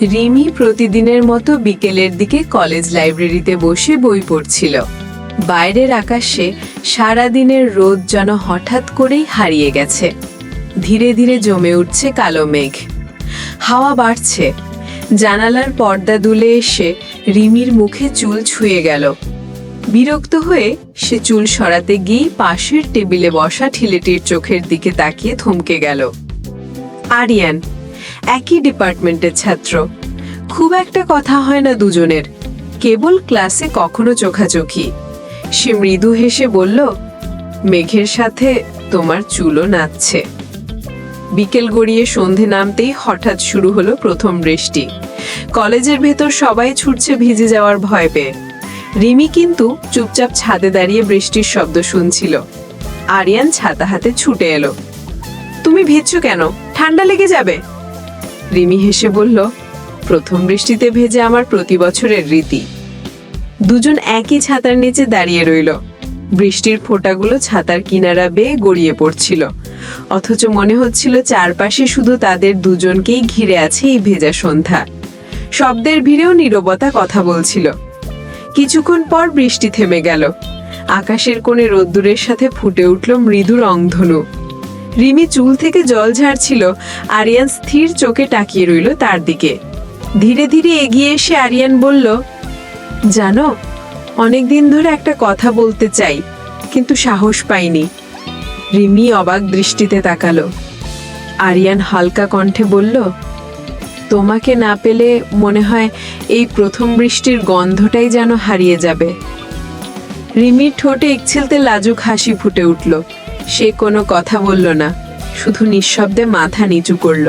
রিমি প্রতিদিনের মতো বিকেলের দিকে কলেজ লাইব্রেরিতে বসে বই পড়ছিল। বাইরের আকাশে সারাদিনের রোদ যেন হঠাৎ করেই হারিয়ে গেছে। ধীরে ধীরে জমে উঠছে কালো মেঘ। হাওয়া বাড়ছে। জানালার পর্দা দুলে এসে রিমির মুখে চুল ছুঁয়ে গেল। বিরক্ত হয়ে সে চুল সরাতে গিয়েই পাশের টেবিলে বসা ছেলেটির চোখের দিকে তাকিয়ে থমকে গেল। আরিয়ান, একই ডিপার্টমেন্টের ছাত্র। খুব একটা কথা হয় না দুজনের, কেবল ক্লাসে কখনো চোখাচোখি। সে মৃদু হেসে বলল, মেঘের সাথে তোমার চুলও নাচছে। বিকেল গড়িয়ে সন্ধে নামতেই হঠাৎ শুরু হলো প্রথম বৃষ্টি। কলেজের ভেতর সবাই ছুটছে ভিজে যাওয়ার ভয় পেয়ে। রিমি কিন্তু চুপচাপ ছাদে দাঁড়িয়ে বৃষ্টির শব্দ শুনছিল। আরিয়ান ছাতা হাতে ছুটে এলো। তুমি ভিজছো কেন? ঠান্ডা লেগে যাবে। রিমি হেসে বলল, প্রথম বৃষ্টিতে ভেজে আমার প্রতি বছরের রীতি। দুজন একই ছাতার নিচে দাঁড়িয়ে রইল। বৃষ্টির ফোঁটাগুলো ছাতার কিনারা বেয়ে গড়িয়ে পড়ছিল, অথচ মনে হচ্ছিল চারপাশে শুধু তাদের দুজনকেই ঘিরে আছে এই ভেজা সন্ধ্যা। শব্দের ভিড়েও নীরবতা কথা বলছিল। কিছুক্ষণ পর বৃষ্টি থেমে গেল। আকাশের কোণে রোদ্দুরের সাথে ফুটে উঠল মৃদু রংধনু। রিমি চুল থেকে জল ঝাড়ছিল। আরিয়ান স্থির চোখে তাকিয়ে রইল তার দিকে। ধীরে ধীরে এগিয়ে এসে আরিয়ান বলল, জানো, অনেকদিন ধরে একটা কথা বলতে চাই, কিন্তু সাহস পাইনি। রিমি অবাক দৃষ্টিতে তাকালো। আরিয়ান হালকা কণ্ঠে বলল, তোমাকে না পেলে মনে হয় এই প্রথম বৃষ্টির গন্ধটাই যেন হারিয়ে যাবে। রিমির ঠোঁটে একছিলতে লাজুক হাসি ফুটে উঠল। সে কোনো কথা বলল না, শুধু নিঃশব্দে মাথা নিচু করল।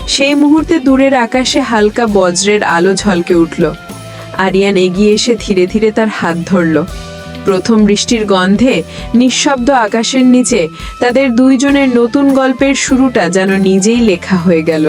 সেই মুহূর্তে দূরের আকাশে হালকা বজ্রের আলো ঝলকে উঠল। আরিয়ান এগিয়ে এসে ধীরে ধীরে তার হাত ধরল। প্রথম বৃষ্টির গন্ধে নিঃশব্দ আকাশের নিচে তাদের দুইজনের নতুন গল্পের শুরুটা যেন নিজেই লেখা হয়ে গেল।